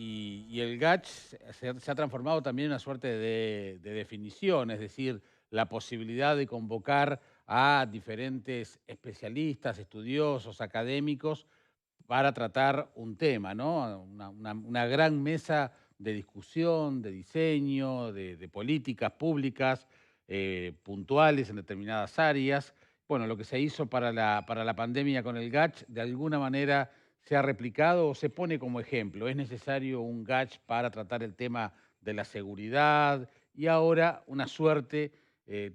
y el GACH se ha transformado también en una suerte de definición, es decir, la posibilidad de convocar a diferentes especialistas, estudiosos, académicos, para tratar un tema, ¿no? Una gran mesa de discusión, de diseño, de políticas públicas puntuales en determinadas áreas. Bueno, lo que se hizo para la pandemia con el GACH, de alguna manera se ha replicado o se pone como ejemplo. Es necesario un GACH para tratar el tema de la seguridad y ahora una suerte,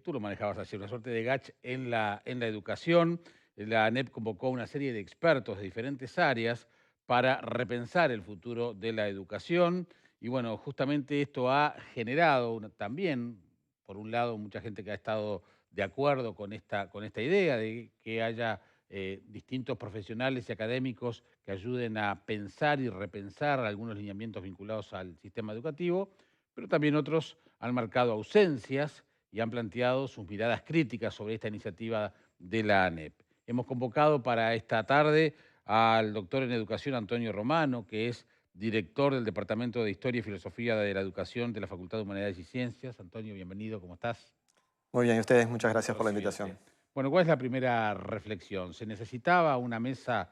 tú lo manejabas así, una suerte de GACH en la educación. La ANEP convocó a una serie de expertos de diferentes áreas para repensar el futuro de la educación. Y bueno, justamente esto ha generado también, por un lado, mucha gente que ha estado de acuerdo con esta idea de que haya distintos profesionales y académicos que ayuden a pensar y repensar algunos lineamientos vinculados al sistema educativo, pero también otros han marcado ausencias y han planteado sus miradas críticas sobre esta iniciativa de la ANEP. Hemos convocado para esta tarde al doctor en educación Antonio Romano, que es director del Departamento de Historia y Filosofía de la Educación de la Facultad de Humanidades y Ciencias. Antonio, bienvenido, ¿cómo estás? Muy bien, y ustedes, muchas gracias Gusto por la recibirte. invitación. Bueno, ¿cuál es la primera reflexión? ¿Se necesitaba una mesa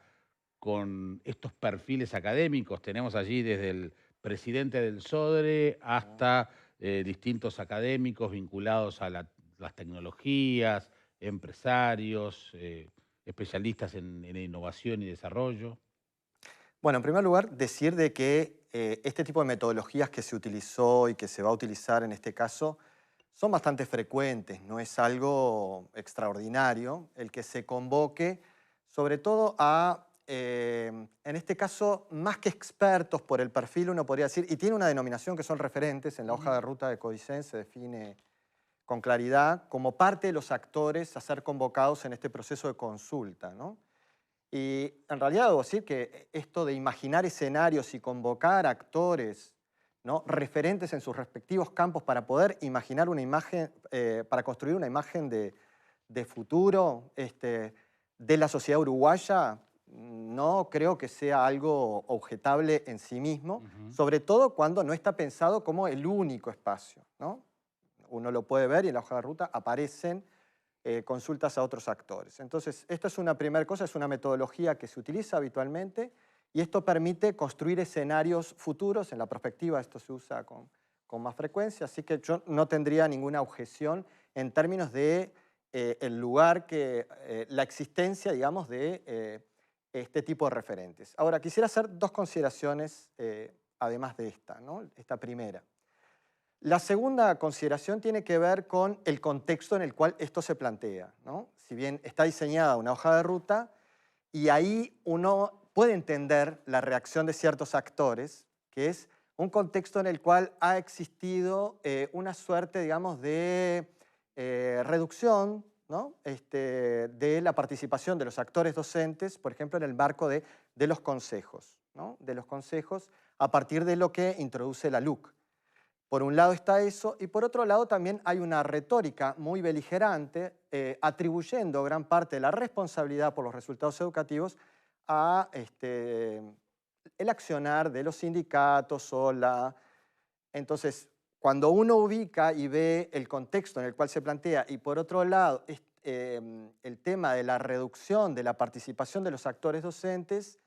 con estos perfiles académicos? Tenemos allí desde el presidente del SODRE hasta distintos académicos vinculados a las tecnologías, empresarios, especialistas en innovación y desarrollo. Bueno, en primer lugar, decir de que este tipo de metodologías que se utilizó y que se va a utilizar en este caso son bastante frecuentes, no es algo extraordinario el que se convoque, sobre todo a, en este caso, más que expertos por el perfil, uno podría decir, y tiene una denominación que son referentes, en la hoja Ujú. de ruta de Codicen se define con claridad como parte de los actores a ser convocados en este proceso de consulta, ¿no? Y en realidad debo decir que esto de imaginar escenarios y convocar actores, ¿no?, referentes en sus respectivos campos para poder imaginar una imagen, para construir una imagen de futuro de la sociedad uruguaya, no creo que sea algo objetable en sí mismo, Ujú. sobre todo cuando no está pensado como el único espacio, ¿no? Uno lo puede ver y en la hoja de ruta aparecen consultas a otros actores. Entonces, esto es una primera cosa, es una metodología que se utiliza habitualmente y esto permite construir escenarios futuros. En la perspectiva esto se usa con más frecuencia, así que yo no tendría ninguna objeción en términos de el lugar que, la existencia, digamos, de este tipo de referentes. Ahora, quisiera hacer dos consideraciones además de esta, ¿no? Esta primera. La segunda consideración tiene que ver con el contexto en el cual esto se plantea, ¿no? Si bien está diseñada una hoja de ruta, y ahí uno puede entender la reacción de ciertos actores, que es un contexto en el cual ha existido una suerte, digamos, de reducción, ¿no?, de la participación de los actores docentes, por ejemplo, en el marco de los consejos, ¿no?, de los consejos a partir de lo que introduce la LUC. Por un lado está eso, y por otro lado también hay una retórica muy beligerante, atribuyendo gran parte de la responsabilidad por los resultados educativos a el accionar de los sindicatos o la... Entonces, cuando uno ubica y ve el contexto en el cual se plantea, y por otro lado el tema de la reducción de la participación de los actores docentes,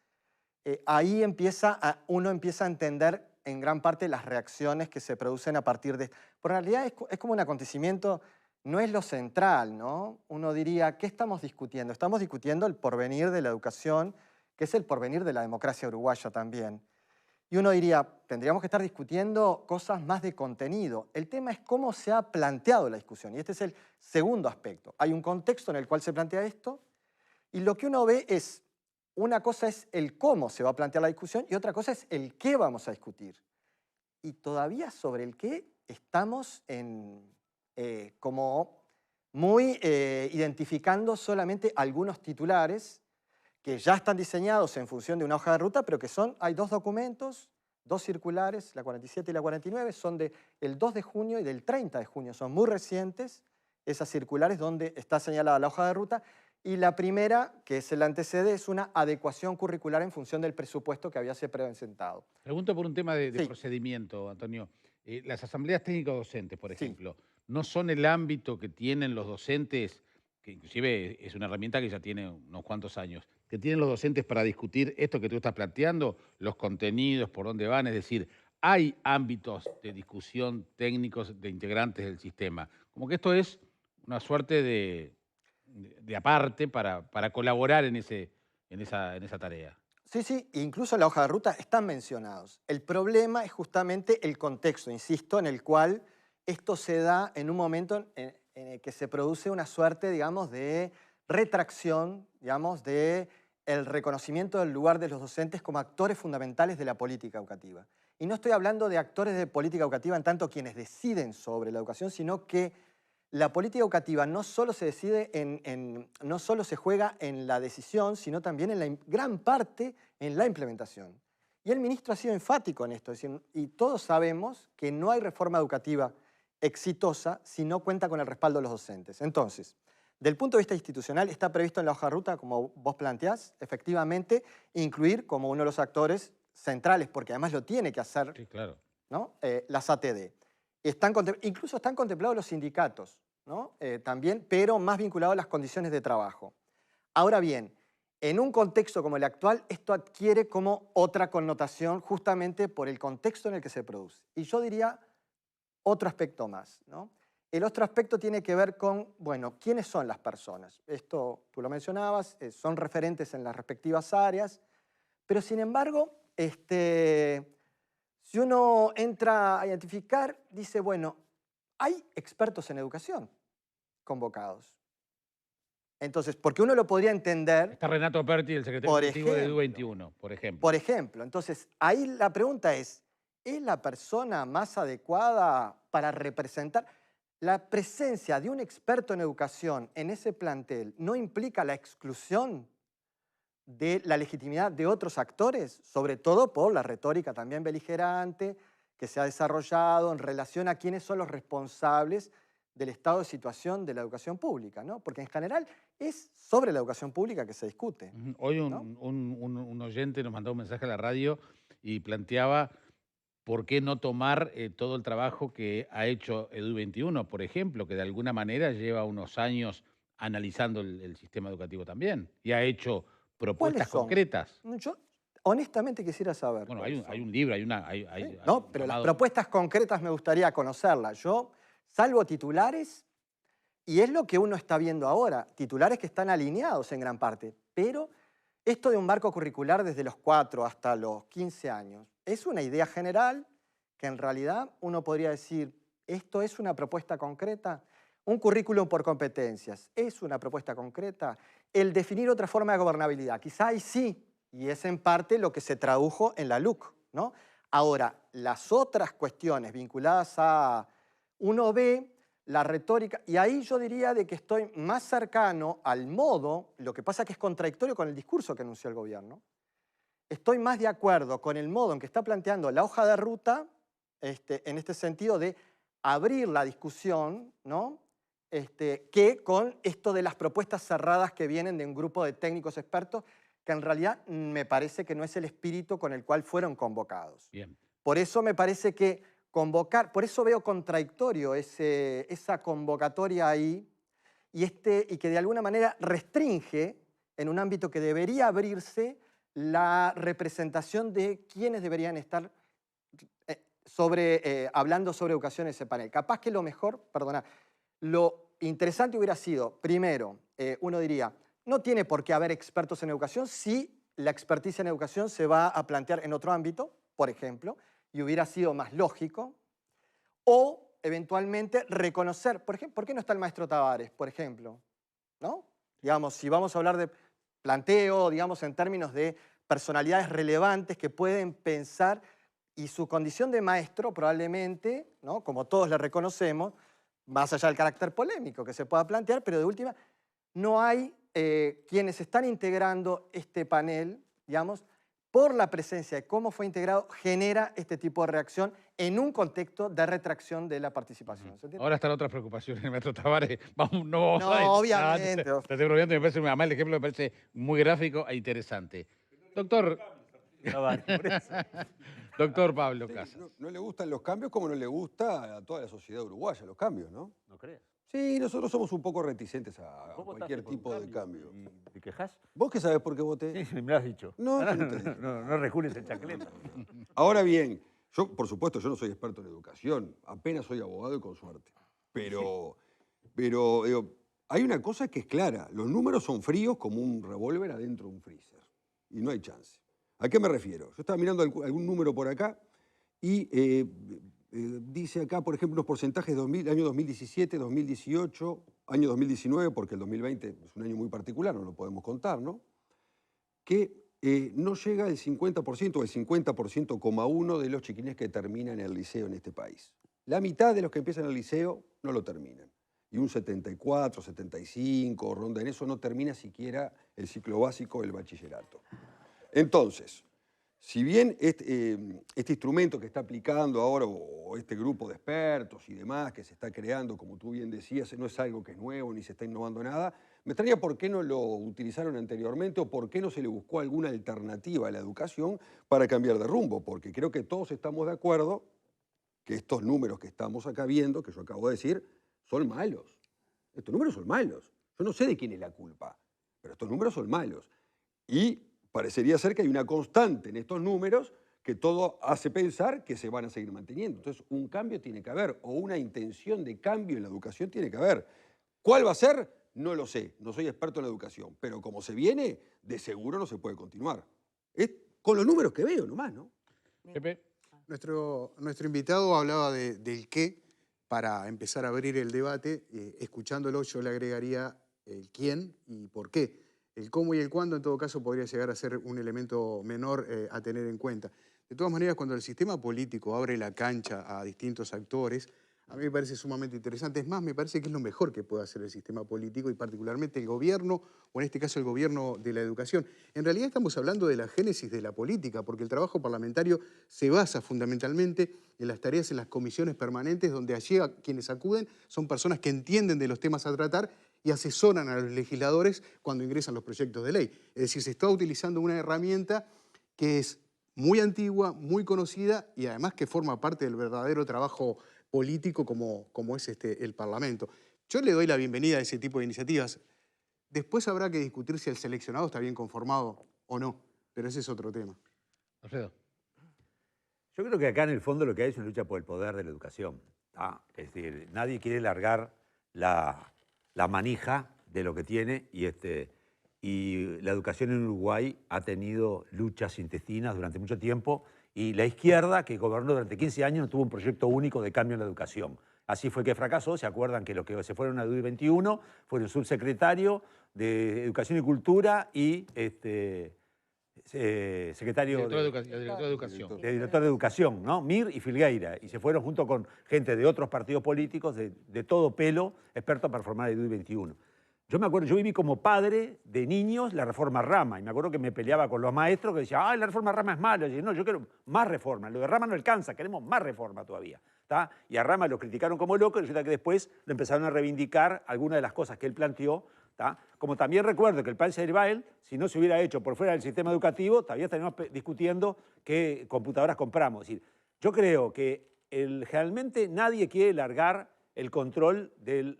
ahí uno empieza a entender en gran parte las reacciones que se producen a partir de... Pero en realidad es como un acontecimiento, no es lo central, ¿no? Uno diría, ¿qué estamos discutiendo? Estamos discutiendo el porvenir de la educación, que es el porvenir de la democracia uruguaya también. Y uno diría, tendríamos que estar discutiendo cosas más de contenido. El tema es cómo se ha planteado la discusión, y este es el segundo aspecto. Hay un contexto en el cual se plantea esto, y lo que uno ve es, una cosa es el cómo se va a plantear la discusión y otra cosa es el qué vamos a discutir. Y todavía sobre el qué estamos como muy identificando solamente algunos titulares que ya están diseñados en función de una hoja de ruta, pero que hay dos documentos, dos circulares, la 47 y la 49, son del 2 de junio y del 30 de junio, son muy recientes esas circulares donde está señalada la hoja de ruta, Y la primera, que es el antecede, es una adecuación curricular en función del presupuesto que había se presentado. Pregunto por un tema de Sí, procedimiento, Antonio. Las asambleas técnicos docentes, por sí. ejemplo, ¿no son el ámbito que tienen los docentes, que inclusive es una herramienta que ya tiene unos cuantos años, que tienen los docentes para discutir esto que tú estás planteando, los contenidos, por dónde van? Es decir, hay ámbitos de discusión técnicos de integrantes del sistema. Como que esto es una suerte de aparte para colaborar en esa tarea. Sí, sí, incluso en la hoja de ruta están mencionados. El problema es justamente el contexto, insisto, en el cual esto se da en un momento en el que se produce una suerte, digamos, de retracción, digamos, de el reconocimiento del lugar de los docentes como actores fundamentales de la política educativa. Y no estoy hablando de actores de política educativa en tanto quienes deciden sobre la educación, sino que la política educativa no solo se decide no solo se juega en la decisión, sino también en la gran parte en la implementación. Y el ministro ha sido enfático en esto, es decir, y todos sabemos que no hay reforma educativa exitosa si no cuenta con el respaldo de los docentes. Entonces, del punto de vista institucional, está previsto en la hoja de ruta, como vos planteás, efectivamente, incluir como uno de los actores centrales, porque además lo tiene que hacer, Sí, claro. ¿no? Las ATD. Incluso están contemplados los sindicatos, ¿no? También, pero más vinculados a las condiciones de trabajo. Ahora bien, en un contexto como el actual, esto adquiere como otra connotación justamente por el contexto en el que se produce. Y yo diría otro aspecto más, ¿no? El otro aspecto tiene que ver con, bueno, ¿quiénes son las personas? Esto tú lo mencionabas, son referentes en las respectivas áreas, pero sin embargo, si uno entra a identificar, dice, bueno, hay expertos en educación convocados. Entonces, porque uno lo podría entender, Está Renato Perti, el secretario por ejecutivo de ejemplo, EDU21, por ejemplo. por ejemplo, entonces ahí la pregunta ¿es la persona más adecuada para representar? La presencia de un experto en educación en ese plantel no implica la exclusión de la legitimidad de otros actores, sobre todo por la retórica también beligerante que se ha desarrollado en relación a quiénes son los responsables del estado de situación de la educación pública, ¿no? Porque en general es sobre la educación pública que se discute, Ujú. Hoy ¿no? un oyente nos mandó un mensaje a la radio y planteaba por qué no tomar todo el trabajo que ha hecho EDU21, por ejemplo, que de alguna manera lleva unos años analizando el sistema educativo también y ha hecho ¿Cuáles propuestas son? concretas. Yo honestamente quisiera saber Bueno, hay cuáles un, hay son. un libro, hay ¿No? un Pero las llamado. propuestas concretas me gustaría conocerlas. Yo, salvo titulares, y es lo que uno está viendo ahora, titulares que están alineados en gran parte, pero esto de un marco curricular desde los 4 hasta los 15 años es una idea general que en realidad uno podría decir, ¿esto es una propuesta concreta? Un currículum por competencias, ¿es una propuesta concreta? El definir otra forma de gobernabilidad, quizá ahí sí, y es en parte lo que se tradujo en la LUC, ¿no? Ahora, las otras cuestiones vinculadas a uno ve la retórica, y ahí yo diría de que estoy más cercano al modo, lo que pasa que es contradictorio con el discurso que anunció el gobierno, estoy más de acuerdo con el modo en que está planteando la hoja de ruta, en este sentido de abrir la discusión, ¿no? Que con esto de las propuestas cerradas que vienen de un grupo de técnicos expertos, que en realidad me parece que no es el espíritu con el cual fueron convocados. Bien. Por eso me parece que convocar, por eso veo contradictorio esa convocatoria ahí y que de alguna manera restringe en un ámbito que debería abrirse la representación de quienes deberían estar hablando sobre educación en ese panel. Capaz que lo mejor, perdona, lo interesante hubiera sido, primero, uno diría, no tiene por qué haber expertos en educación si la experticia en educación se va a plantear en otro ámbito, por ejemplo, y hubiera sido más lógico, o eventualmente reconocer, por ejemplo, ¿por qué no está el maestro Tavares, por ejemplo? ¿No? Digamos, si vamos a hablar de planteo, digamos, en términos de personalidades relevantes que pueden pensar y su condición de maestro probablemente, ¿no? Como todos le reconocemos, más allá del carácter polémico que se pueda plantear, pero de última, no hay quienes están integrando este panel, digamos, por la presencia de cómo fue integrado, genera este tipo de reacción en un contexto de retracción de la participación. ¿Se entiende? Ahora están otras preocupaciones, maestro Tavares. Vamos, no vamos a No, obviamente. te estoy bromeando, me parece, además el ejemplo me parece muy gráfico e interesante. Doctor, doctor Pablo Casas. No le gustan los cambios como no le gusta a toda la sociedad uruguaya los cambios, ¿no? ¿No crees? Sí, nosotros somos un poco reticentes a ¿Vos cualquier votaste por un tipo de cambio. ¿Y te quejas? ¿Vos qué sabés por qué voté? Sí, me lo has dicho. No, Ahora yo no te dije. no rejules el chancleta. Ahora bien, yo, por supuesto, yo no soy experto en educación, apenas soy abogado y con suerte. Pero digo, hay una cosa que es clara, los números son fríos como un revólver adentro de un freezer. Y no hay chance. ¿A qué me refiero? Yo estaba mirando algún número por acá y dice acá, por ejemplo, unos porcentajes de año 2017, 2018, año 2019, porque el 2020 es un año muy particular, no lo podemos contar, ¿no? Que no llega el 50% o el 50,1% de los chiquines que terminan el liceo en este país. La mitad de los que empiezan el liceo no lo terminan. Y un 74, 75, ronda en eso, no termina siquiera el ciclo básico del bachillerato. Entonces, si bien este instrumento que está aplicando ahora, o este grupo de expertos y demás que se está creando, como tú bien decías, no es algo que es nuevo ni se está innovando nada, me extraña por qué no lo utilizaron anteriormente o por qué no se le buscó alguna alternativa a la educación para cambiar de rumbo, porque creo que todos estamos de acuerdo que estos números que estamos acá viendo, que yo acabo de decir, son malos. Estos números son malos. Yo no sé de quién es la culpa, pero estos números son malos. Y parecería ser que hay una constante en estos números que todo hace pensar que se van a seguir manteniendo. Entonces, un cambio tiene que haber, o una intención de cambio en la educación tiene que haber. ¿Cuál va a ser? No lo sé, no soy experto en la educación, pero como se viene, de seguro no se puede continuar. Es con los números que veo nomás, ¿no? Pepe. Nuestro invitado hablaba del qué para empezar a abrir el debate. Escuchándolo yo le agregaría el quién y por qué. El cómo y el cuándo en todo caso podría llegar a ser un elemento menor a tener en cuenta. De todas maneras, cuando el sistema político abre la cancha a distintos actores, a mí me parece sumamente interesante. Es más, me parece que es lo mejor que puede hacer el sistema político y particularmente el gobierno, o en este caso el gobierno de la educación. En realidad estamos hablando de la génesis de la política, porque el trabajo parlamentario se basa fundamentalmente en las tareas en las comisiones permanentes, donde allí quienes acuden son personas que entienden de los temas a tratar y asesoran a los legisladores cuando ingresan los proyectos de ley. Es decir, se está utilizando una herramienta que es muy antigua, muy conocida y además que forma parte del verdadero trabajo político como es el Parlamento. Yo le doy la bienvenida a ese tipo de iniciativas. Después habrá que discutir si el seleccionado está bien conformado o no, pero ese es otro tema. Alfredo. Yo creo que acá en el fondo lo que hay es una lucha por el poder de la educación. Es decir, nadie quiere largar la manija de lo que tiene y la educación en Uruguay ha tenido luchas intestinas durante mucho tiempo y la izquierda, que gobernó durante 15 años, no tuvo un proyecto único de cambio en la educación. Así fue que fracasó. ¿Se acuerdan que los que se fueron a DUI 21 fueron subsecretario de Educación y Cultura y secretario Director de Educación. director de Educación, ¿no? Mir y Filgueira. Y se fueron junto con gente de otros partidos políticos de todo pelo, expertos para formar el DUI 21. Yo me acuerdo, yo viví como padre de niños la reforma Rama, y me acuerdo que me peleaba con los maestros que decían, ¡ay, la reforma Rama es mala! Y yo, no, yo quiero más reforma, lo de Rama no alcanza, queremos más reforma todavía. ¿Tá? Y a Rama lo criticaron como loco, y resulta que después lo empezaron a reivindicar algunas de las cosas que él planteó. ¿Tá? Como también recuerdo que el plan Ceibal, si no se hubiera hecho por fuera del sistema educativo, todavía estaríamos discutiendo qué computadoras compramos. Es decir, yo creo que realmente nadie quiere largar el control del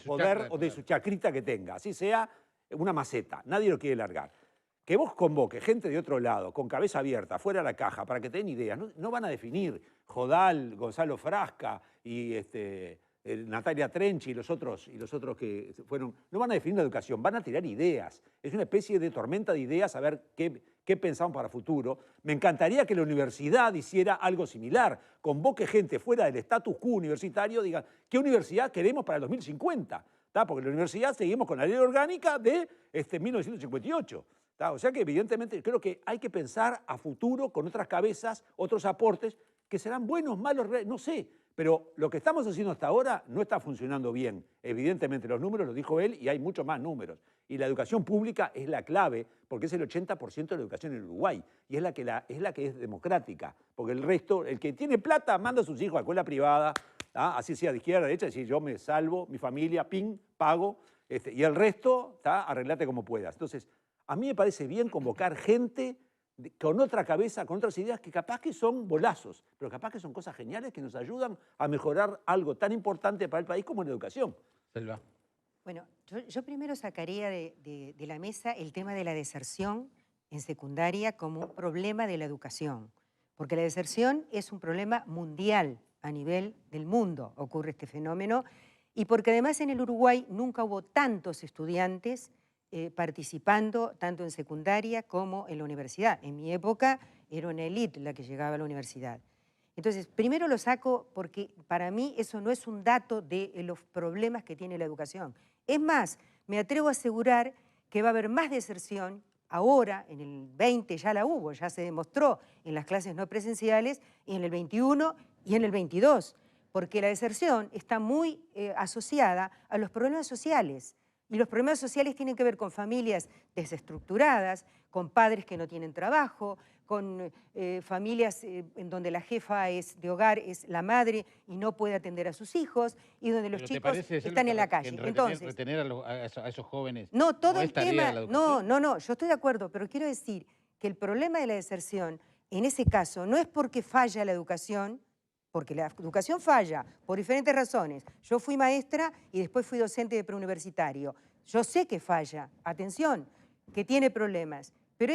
poder chacra, o de su chacrita que tenga, así sea una maceta, nadie lo quiere largar. Que vos convoques gente de otro lado, con cabeza abierta, fuera de la caja, para que te den ideas, no van a definir Jodal, Gonzalo Frasca y Natalia Trenchi y los otros que fueron, no van a definir la educación, van a tirar ideas. Es una especie de tormenta de ideas a ver qué pensamos para futuro. Me encantaría que la universidad hiciera algo similar, convoque gente fuera del status quo universitario, digan, ¿qué universidad queremos para el 2050? ¿Tá? Porque la universidad seguimos con la ley orgánica de 1958. ¿Tá? O sea que evidentemente creo que hay que pensar a futuro con otras cabezas, otros aportes, que serán buenos, malos, no sé. Pero lo que estamos haciendo hasta ahora no está funcionando bien. Evidentemente los números, lo dijo él, y hay muchos más números. Y la educación pública es la clave, porque es el 80% de la educación en Uruguay. Y es la que es democrática. Porque el resto, el que tiene plata, manda a sus hijos a escuela privada, así sea de izquierda, de derecha, decir, yo me salvo, mi familia, ping, pago, y el resto, arreglate como puedas. Entonces, a mí me parece bien convocar gente con otra cabeza, con otras ideas que capaz que son bolazos, pero capaz que son cosas geniales que nos ayudan a mejorar algo tan importante para el país como la educación. Selva. Bueno, yo primero sacaría de la mesa el tema de la deserción en secundaria como un problema de la educación, porque la deserción es un problema mundial, a nivel del mundo ocurre este fenómeno, y porque además en el Uruguay nunca hubo tantos estudiantes participando tanto en secundaria como en la universidad. En mi época era una élite la que llegaba a la universidad. Entonces, primero lo saco porque para mí eso no es un dato de los problemas que tiene la educación. Es más, me atrevo a asegurar que va a haber más deserción ahora, en el 20 ya la hubo, ya se demostró en las clases no presenciales, y en el 21 y en el 22, porque la deserción está muy asociada a los problemas sociales. Y los problemas sociales tienen que ver con familias desestructuradas, con padres que no tienen trabajo, con familias en donde la jefa de hogar es la madre y no puede atender a sus hijos, y donde los ¿Pero te chicos parece, Selva, están en la que calle. Entonces, retener a esos jóvenes no, todo no el es tarea de tema, la educación? no, yo estoy de acuerdo, pero quiero decir que el problema de la deserción, en ese caso, no es porque falla la educación, porque la educación falla por diferentes razones. Yo fui maestra y después fui docente de preuniversitario. Yo sé que falla, atención, que tiene problemas, pero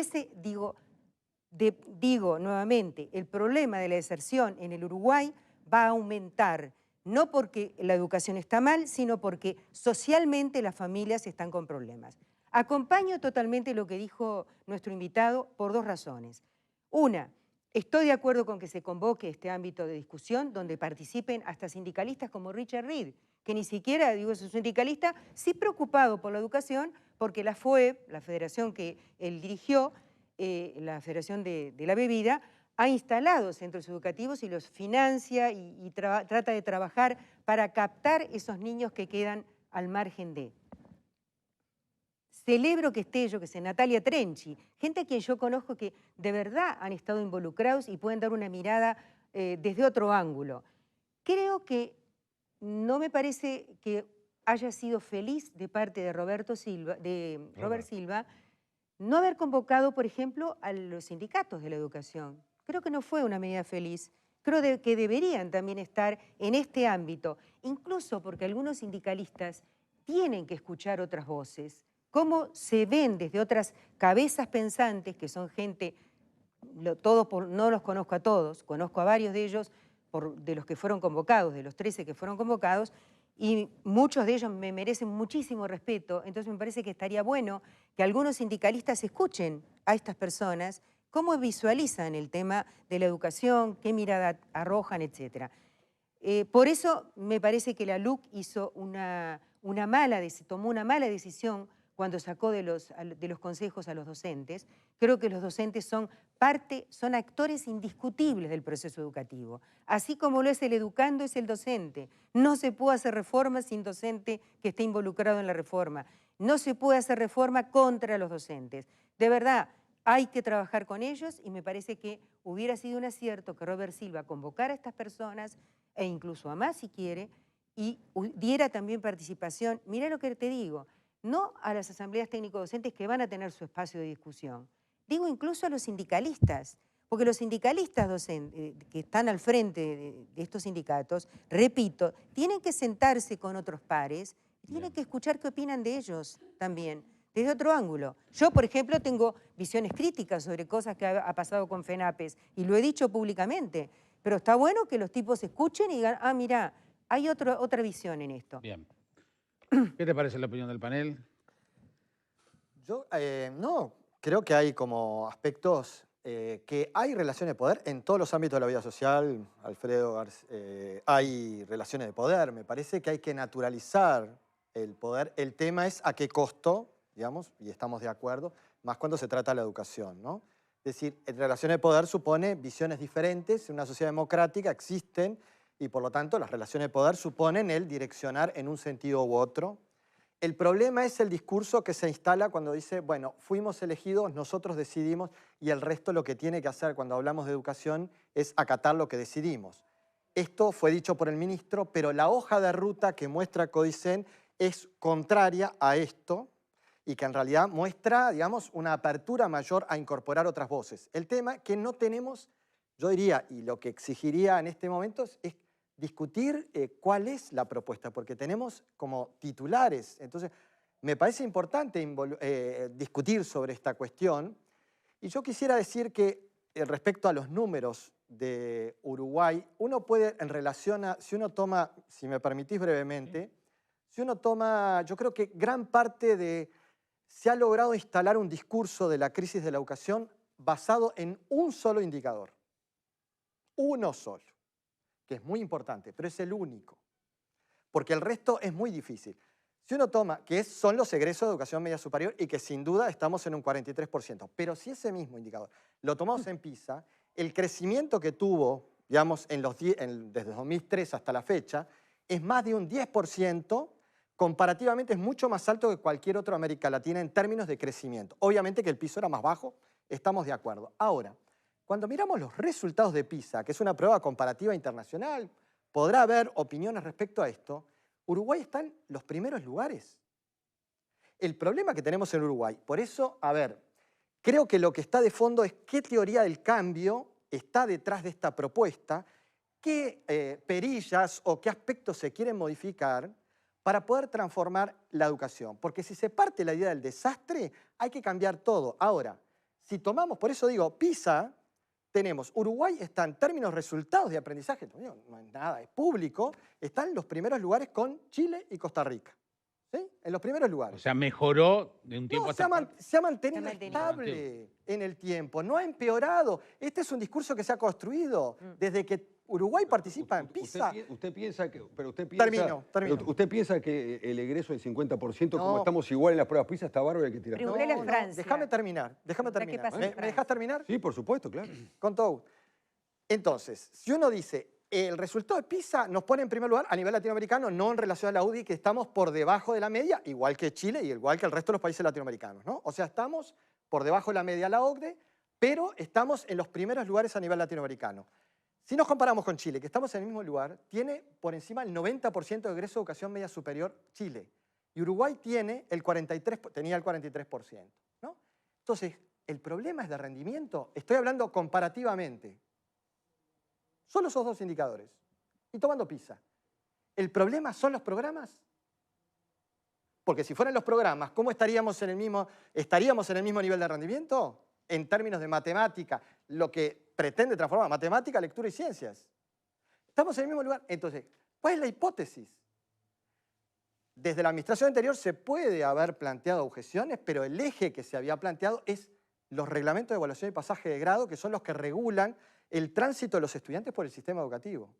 digo nuevamente, el problema de la deserción en el Uruguay va a aumentar, no porque la educación está mal, sino porque socialmente las familias están con problemas. Acompaño totalmente lo que dijo nuestro invitado por dos razones. Una, estoy de acuerdo con que se convoque este ámbito de discusión donde participen hasta sindicalistas como Richard Reed, que ni siquiera, digo, es un sindicalista, sí preocupado por la educación, porque la FOEB, la federación que él dirigió, la Federación de la Bebida, ha instalado centros educativos y los financia y trata de trabajar para captar esos niños que quedan al margen de. Celebro que esté, yo que sé, Natalia Trenchi, gente a quien yo conozco que de verdad han estado involucrados y pueden dar una mirada desde otro ángulo. Creo que no me parece que haya sido feliz de parte de Robert Silva no haber convocado, por ejemplo, a los sindicatos de la educación. Creo que no fue una medida feliz. Creo que deberían también estar en este ámbito, incluso porque algunos sindicalistas tienen que escuchar otras voces, cómo se ven desde otras cabezas pensantes, que son gente, no los conozco a todos, conozco a varios de ellos, de los que fueron convocados, de los 13 que fueron convocados, y muchos de ellos me merecen muchísimo respeto, entonces me parece que estaría bueno que algunos sindicalistas escuchen a estas personas cómo visualizan el tema de la educación, qué mirada arrojan, etc. Por eso me parece que la LUC hizo tomó una mala decisión cuando sacó de los consejos a los docentes. Creo que los docentes son actores indiscutibles del proceso educativo. Así como lo es el educando, es el docente. No se puede hacer reforma sin docente que esté involucrado en la reforma. No se puede hacer reforma contra los docentes. De verdad, hay que trabajar con ellos y me parece que hubiera sido un acierto que Robert Silva convocara a estas personas, e incluso a más si quiere, y diera también participación. Mirá lo que te digo, no a las asambleas técnico-docentes que van a tener su espacio de discusión, digo incluso a los sindicalistas, porque los sindicalistas que están al frente de estos sindicatos, repito, tienen que sentarse con otros pares, tienen que escuchar qué opinan de ellos también, desde otro ángulo. Yo, por ejemplo, tengo visiones críticas sobre cosas que ha pasado con FENAPES, y lo he dicho públicamente, pero está bueno que los tipos escuchen y digan, ah, mirá, hay otra visión en esto. Bien. ¿Qué te parece la opinión del panel? Yo no, creo que hay como aspectos que hay relaciones de poder en todos los ámbitos de la vida social, Alfredo, hay relaciones de poder. Me parece que hay que naturalizar el poder. El tema es a qué costo, digamos, y estamos de acuerdo, más cuando se trata de la educación, ¿no? Es decir, relación de poder supone visiones diferentes, en una sociedad democrática existen y por lo tanto las relaciones de poder suponen el direccionar en un sentido u otro. El problema es el discurso que se instala cuando dice, bueno, fuimos elegidos, nosotros decidimos y el resto lo que tiene que hacer cuando hablamos de educación es acatar lo que decidimos. Esto fue dicho por el ministro, pero la hoja de ruta que muestra Codicen es contraria a esto y que en realidad muestra, digamos, una apertura mayor a incorporar otras voces. El tema que no tenemos, yo diría, y lo que exigiría en este momento es discutir cuál es la propuesta, porque tenemos como titulares. Entonces, me parece importante discutir sobre esta cuestión. Y yo quisiera decir que respecto a los números de Uruguay, uno puede, en relación a, si uno toma, si me permitís brevemente, si uno toma, yo creo que gran parte de, se ha logrado instalar un discurso de la crisis de la educación basado en un solo indicador. Uno solo, que es muy importante, pero es el único. Porque el resto es muy difícil. Si uno toma, que son los egresos de educación media superior y que sin duda estamos en un 43%, pero si ese mismo indicador lo tomamos en PISA, el crecimiento que tuvo, digamos, desde 2003 hasta la fecha, es más de un 10%, comparativamente es mucho más alto que cualquier otra América Latina en términos de crecimiento. Obviamente que el piso era más bajo, estamos de acuerdo. Ahora, cuando miramos los resultados de PISA, que es una prueba comparativa internacional, podrá haber opiniones respecto a esto, Uruguay está en los primeros lugares. El problema que tenemos en Uruguay, por eso, a ver, creo que lo que está de fondo es qué teoría del cambio está detrás de esta propuesta, qué perillas o qué aspectos se quieren modificar para poder transformar la educación. Porque si se parte la idea del desastre, hay que cambiar todo. Ahora, si tomamos, por eso digo, PISA, tenemos, Uruguay está en términos resultados de aprendizaje, no es nada, es público, está en los primeros lugares con Chile y Costa Rica. ¿Sí? En los primeros lugares. O sea, mejoró de un tiempo No, hasta acá. se ha mantenido estable en el tiempo, no ha empeorado. Este es un discurso que se ha construido desde que Uruguay participa en PISA. Usted piensa que, Termino. pero usted piensa que el egreso del 50%, No. como estamos igual en las pruebas PISA, está bárbaro y hay que tirar. Pero Uruguay es Francia. Déjame terminar. ¿Qué pasa en ¿Me Francia? dejas terminar? Sí, por supuesto, claro. Con todo. Entonces, si uno dice, el resultado de PISA nos pone en primer lugar a nivel latinoamericano, no en relación a la UDI, que estamos por debajo de la media, igual que Chile y igual que el resto de los países latinoamericanos, ¿no? O sea, estamos por debajo de la media de la OCDE, pero estamos en los primeros lugares a nivel latinoamericano. Si nos comparamos con Chile, que estamos en el mismo lugar, tiene por encima el 90% de egreso de educación media superior Chile. Y Uruguay tiene tenía el 43%, ¿no? Entonces, ¿el problema es de rendimiento? Estoy hablando comparativamente. Solo esos dos indicadores. Y tomando PISA. ¿El problema son los programas? Porque si fueran los programas, ¿cómo estaríamos en el mismo nivel de rendimiento? En términos de matemática, lo que pretende transformar matemática, lectura y ciencias. Estamos en el mismo lugar. Entonces, ¿cuál es la hipótesis? Desde la administración anterior se puede haber planteado objeciones, pero el eje que se había planteado es los reglamentos de evaluación y pasaje de grado, que son los que regulan el tránsito de los estudiantes por el sistema educativo.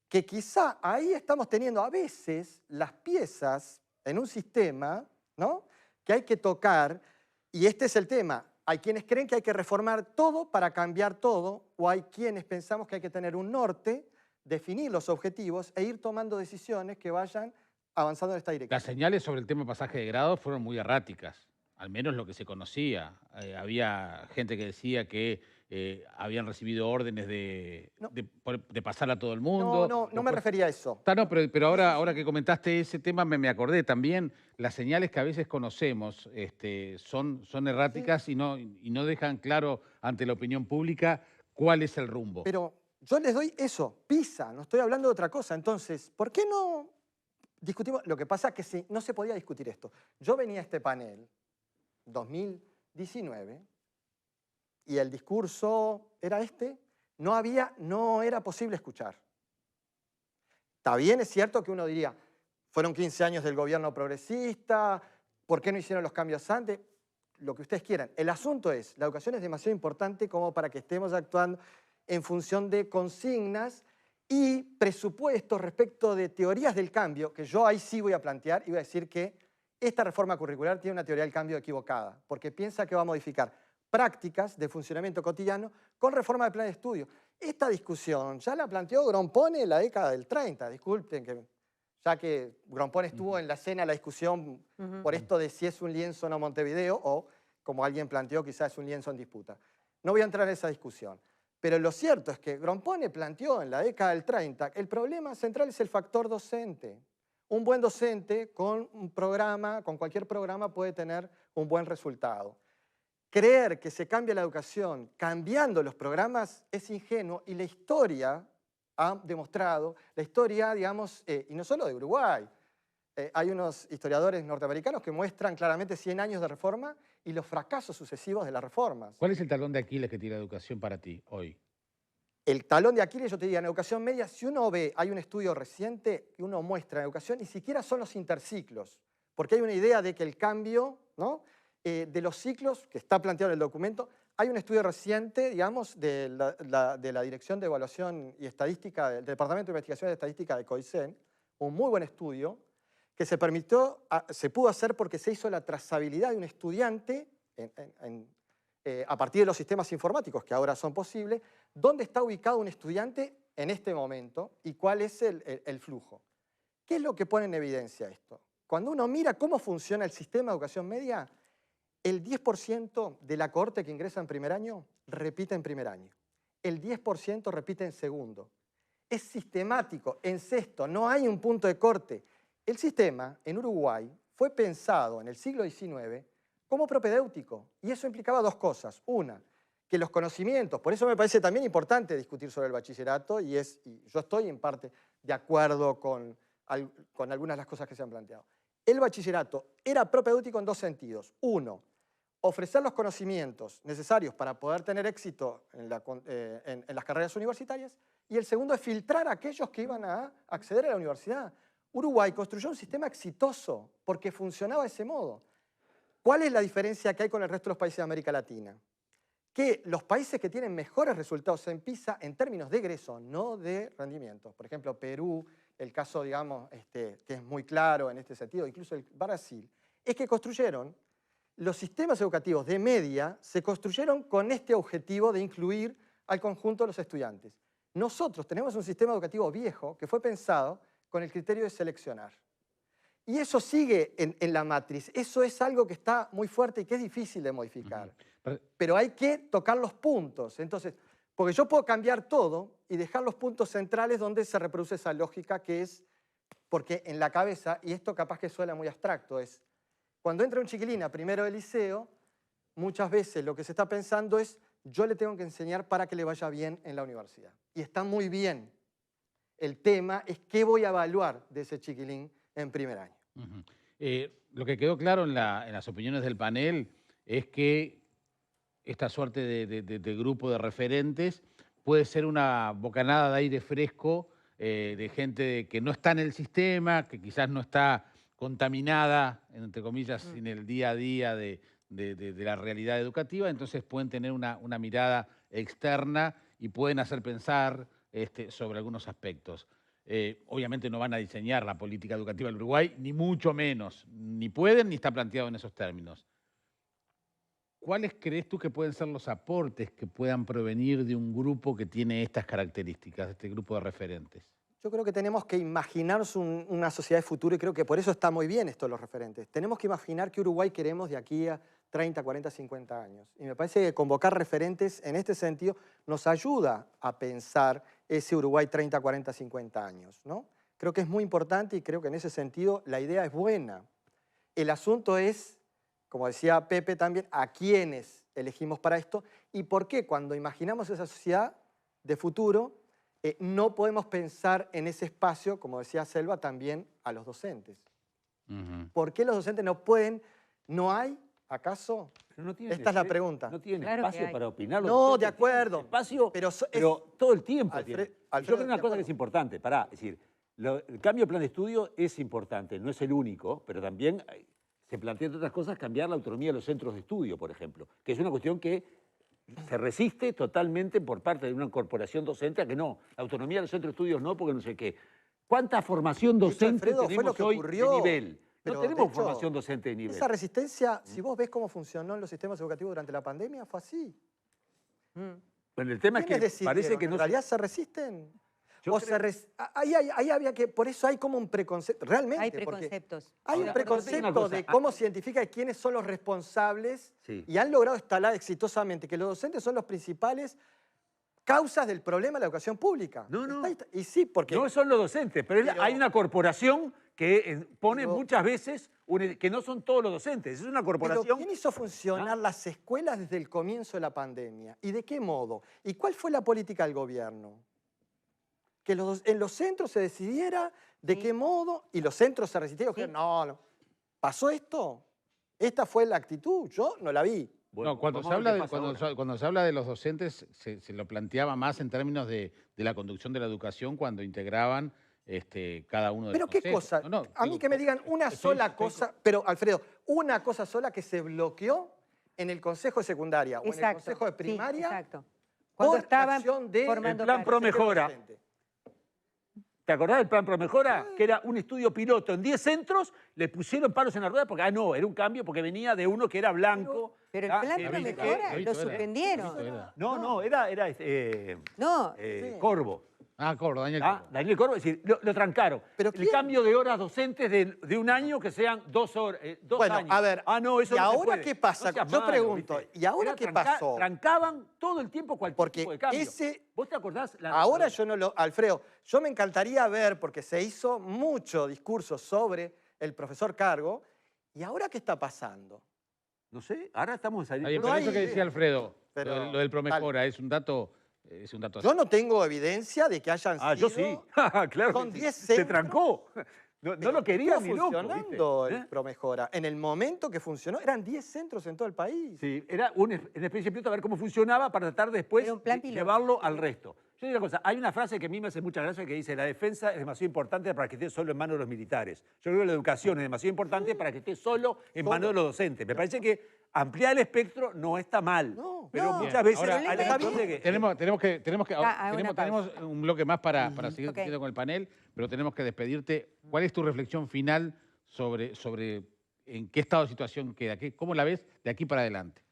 Que quizá ahí estamos teniendo a veces las piezas en un sistema, ¿no?, que hay que tocar, y este es el tema. Hay quienes creen que hay que reformar todo para cambiar todo, o hay quienes pensamos que hay que tener un norte, definir los objetivos e ir tomando decisiones que vayan avanzando en esta dirección. Las señales sobre el tema pasaje de grado fueron muy erráticas, al menos lo que se conocía. Había gente que decía que habían recibido órdenes de pasar a todo el mundo. No me refería a eso. No, pero ahora que comentaste ese tema me acordé también, las señales que a veces conocemos son erráticas, sí, y no dejan claro ante la opinión pública cuál es el rumbo. Pero yo les doy eso, PISA, no estoy hablando de otra cosa. Entonces, ¿por qué no discutimos? Lo que pasa es que no se podía discutir esto. Yo venía a este panel, 2019, y el discurso era no era posible escuchar. Está bien, es cierto que uno diría, fueron 15 años del gobierno progresista, ¿por qué no hicieron los cambios antes? Lo que ustedes quieran. El asunto es, la educación es demasiado importante como para que estemos actuando en función de consignas y presupuestos respecto de teorías del cambio, que yo ahí sí voy a plantear y voy a decir que esta reforma curricular tiene una teoría del cambio equivocada, porque piensa que va a modificar prácticas de funcionamiento cotidiano con reforma del plan de estudio. Esta discusión ya la planteó Grompone en la década del 30, disculpen, ya que Grompone estuvo en la escena la discusión por esto de si es un lienzo o no Montevideo, o como alguien planteó, quizás es un lienzo en disputa. No voy a entrar en esa discusión. Pero lo cierto es que Grompone planteó en la década del 30, el problema central es el factor docente. Un buen docente con un programa, con cualquier programa, puede tener un buen resultado. Creer que se cambia la educación cambiando los programas es ingenuo, y la historia ha demostrado, la historia, digamos, y no solo de Uruguay, hay unos historiadores norteamericanos que muestran claramente 100 años de reforma y los fracasos sucesivos de las reformas. ¿Cuál es el talón de Aquiles que tiene la educación para ti hoy? El talón de Aquiles, yo te diría, en educación media, si uno ve, hay un estudio reciente que uno muestra en educación, ni siquiera son los interciclos, porque hay una idea de que el cambio, ¿no?, de los ciclos, que está planteado en el documento, hay un estudio reciente, digamos, de la Dirección de Evaluación y Estadística, del Departamento de Investigación y Estadística de COICEN, un muy buen estudio, que se pudo hacer porque se hizo la trazabilidad de un estudiante a partir de los sistemas informáticos que ahora son posibles, dónde está ubicado un estudiante en este momento y cuál es el flujo. ¿Qué es lo que pone en evidencia esto? Cuando uno mira cómo funciona el sistema de educación media, el 10% de la cohorte que ingresa en primer año repite en primer año. El 10% repite en segundo. Es sistemático, en sexto, no hay un punto de corte. El sistema en Uruguay fue pensado en el siglo XIX como propedéutico, y eso implicaba dos cosas. Una, que los conocimientos, por eso me parece también importante discutir sobre el bachillerato, y yo estoy en parte de acuerdo con algunas de las cosas que se han planteado. El bachillerato era propedéutico en dos sentidos. Uno, ofrecer los conocimientos necesarios para poder tener éxito en las carreras universitarias, y el segundo es filtrar a aquellos que iban a acceder a la universidad. Uruguay construyó un sistema exitoso porque funcionaba de ese modo. ¿Cuál es la diferencia que hay con el resto de los países de América Latina? Que los países que tienen mejores resultados en PISA en términos de egreso, no de rendimiento, por ejemplo, Perú, el caso, digamos, que es muy claro en este sentido, incluso el Brasil, es que construyeron los sistemas educativos de media, se construyeron con este objetivo de incluir al conjunto de los estudiantes. Nosotros tenemos un sistema educativo viejo que fue pensado con el criterio de seleccionar. Y eso sigue en la matriz. Eso es algo que está muy fuerte y que es difícil de modificar. Pero hay que tocar los puntos. Entonces, porque yo puedo cambiar todo y dejar los puntos centrales donde se reproduce esa lógica, que es, porque en la cabeza, y esto capaz que suena muy abstracto, es cuando entra un chiquilín a primero de liceo, muchas veces lo que se está pensando es, yo le tengo que enseñar para que le vaya bien en la universidad. Y está muy bien. El tema es qué voy a evaluar de ese chiquilín en primer año. Lo que quedó claro en las opiniones del panel es que esta suerte de grupo de referentes puede ser una bocanada de aire fresco de gente que no está en el sistema, que quizás no está contaminada, entre comillas, en el día a día de la realidad educativa, entonces pueden tener una mirada externa y pueden hacer pensar sobre algunos aspectos. Obviamente no van a diseñar la política educativa del Uruguay, ni mucho menos, ni pueden ni está planteado en esos términos. ¿Cuáles crees tú que pueden ser los aportes que puedan provenir de un grupo que tiene estas características, de este grupo de referentes? Yo creo que tenemos que imaginarnos una sociedad de futuro, y creo que por eso está muy bien esto de los referentes. Tenemos que imaginar qué Uruguay queremos de aquí a 30, 40, 50 años. Y me parece que convocar referentes en este sentido nos ayuda a pensar ese Uruguay 30, 40, 50 años, ¿no? Creo que es muy importante y creo que en ese sentido la idea es buena. El asunto es, como decía Pepe también, a quiénes elegimos para esto y por qué cuando imaginamos esa sociedad de futuro no podemos pensar en ese espacio, como decía Selva, también a los docentes. ¿Por qué los docentes no pueden, no hay, acaso? No tiene, esta es la pregunta. No tiene Claro espacio para opinar. No, de acuerdo. Espacio, pero todo el tiempo tiene. Yo creo una cosa que es importante, es decir, el cambio de plan de estudio es importante, no es el único, pero también se plantea, entre otras cosas, cambiar la autonomía de los centros de estudio, por ejemplo, que es una cuestión que se resiste totalmente por parte de una corporación docente a que no, la autonomía de los centros de estudios no, porque no sé qué. ¿Cuánta formación docente tenemos hoy de nivel? pero no de tenemos hecho, formación docente de nivel. esa resistencia, si vos ves cómo funcionó en los sistemas educativos durante la pandemia, fue así. Bueno, el tema es ¿Quiénes que decidieron? parece que ¿En no realidad se resisten? Yo O creo- ahí había que, por eso hay como un preconcepto, realmente. Hay porque preconceptos. hay un Ahora, pero te digo una preconcepto cosa, de cómo se identifica y quiénes son los responsables Sí. y han logrado instalar exitosamente que los docentes son los principales causas del problema de la educación pública. No. Y sí, porque... No son los docentes, pero Pero- hay una corporación que pone Pero- muchas veces que no son todos los docentes. Es una Pero corporación. ¿quién hizo funcionar las escuelas desde el comienzo de la pandemia? ¿Y de qué modo? ¿Y cuál fue la política del gobierno? Que en los centros se decidiera de Sí. qué modo, y los centros se resistieron. Sí. Dijeron, no. ¿Pasó esto? ¿Esta fue la actitud? Yo no la vi. Bueno, No, cuando vamos se, a ver habla qué de, pasa cuando, ahora. cuando se habla de los docentes, se lo planteaba más en términos de la conducción de la educación cuando integraban cada uno de Pero los qué conceptos. cosa, No, no, a mí digo, que me digan una estoy- sola estoy- cosa, pero Alfredo, una cosa sola que se bloqueó en el consejo de secundaria o en el Exacto. consejo de sí, primaria exacto. Cuando por estaban acción de formando El plan parte. Promejora. docente. ¿Te acordás del plan Promejora? Que era un estudio piloto en 10 centros, le pusieron palos en la rueda porque, no, era un cambio porque venía de uno que era blanco. Pero el ah, plan que- Bravito, Promejora Bravito lo era, suspendieron. Bravito era. No, era No, Sí. Corvo. Ah, Córdoba, Daniel Ah, Córdoba. Daniel Corvo, es decir, lo trancaron. ¿Pero el quién? cambio de horas docentes de un año que sean 2 horas, 2 Bueno, años. a ver, No, eso ¿y no se ahora puede. qué pasa? No seas Yo malo, pregunto, ¿viste? ¿y ahora Era qué pasó? Trancaban todo el tiempo cualquier Porque tipo de cambio. ese... ¿Vos te acordás? Ahora yo no lo... Alfredo, yo me encantaría ver, porque se hizo mucho discurso sobre el profesor Cargo, ¿y ahora qué está pasando? No sé, ahora estamos saliendo. Está bien, No pero eso hay que idea. decía Alfredo, Pero, lo del Promejora, es un dato así. Yo no tengo evidencia de que hayan Yo sido... sí. Claro. Son que sí. 10 Se centros. trancó. No lo quería Estuvo ni loco. funcionando ¿viste? el Promejora. En el momento que funcionó, eran 10 centros en todo el país. Sí, era una especie de piloto a ver cómo funcionaba para tratar después Era un plan de piloto. llevarlo al resto. Yo digo una cosa, hay una frase que a mí me hace mucha gracia que dice, la defensa es demasiado importante para que esté solo en manos de los militares. Yo creo que la educación es demasiado importante para que esté solo en manos de los docentes. Me parece que ampliar el espectro no está mal, No, pero no. muchas veces Ahora, hay la está impresión de que... Tenemos una pausa. un bloque más para seguir Ok. discutiendo con el panel, pero tenemos que despedirte. ¿Cuál es tu reflexión final sobre en qué estado de situación queda? ¿Cómo la ves de aquí para adelante?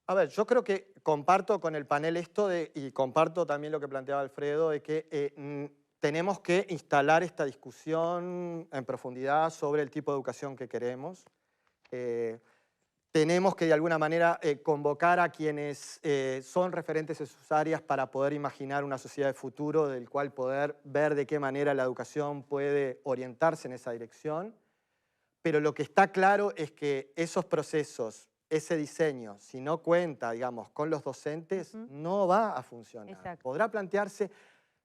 A ver, yo creo que comparto con el panel y comparto también lo que planteaba Alfredo, de que tenemos que instalar esta discusión en profundidad sobre el tipo de educación que queremos. Tenemos que de alguna manera convocar a quienes son referentes en sus áreas para poder imaginar una sociedad de futuro del cual poder ver de qué manera la educación puede orientarse en esa dirección. Pero lo que está claro es que esos procesos, ese diseño, si no cuenta, digamos, con los docentes, no va a funcionar. Exacto. Podrá plantearse,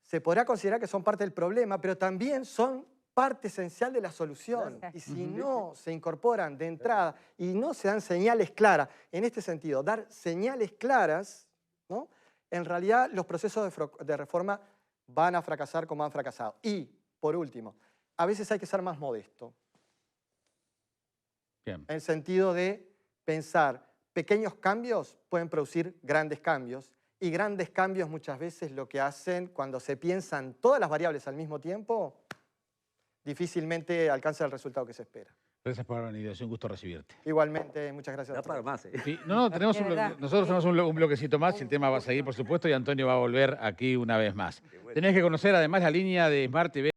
se podrá considerar que son parte del problema, pero también son parte esencial de la solución. Exacto. Y si no se incorporan de entrada y no se dan señales claras, en este sentido, dar señales claras, ¿no? En realidad los procesos de reforma van a fracasar como han fracasado. Y, por último, a veces hay que ser más modesto. Bien. En el sentido de pensar, pequeños cambios pueden producir grandes cambios, y grandes cambios muchas veces lo que hacen cuando se piensan todas las variables al mismo tiempo, difícilmente alcanza el resultado que se espera. Gracias por haber venido, es un gusto recibirte. Igualmente, muchas gracias. a Da para todos. más, ¿eh? Sí, tenemos De verdad. nosotros tenemos un bloquecito más y el tema va a seguir, por supuesto, y Antonio va a volver aquí una vez más. Tenés que conocer además la línea de Smart TV.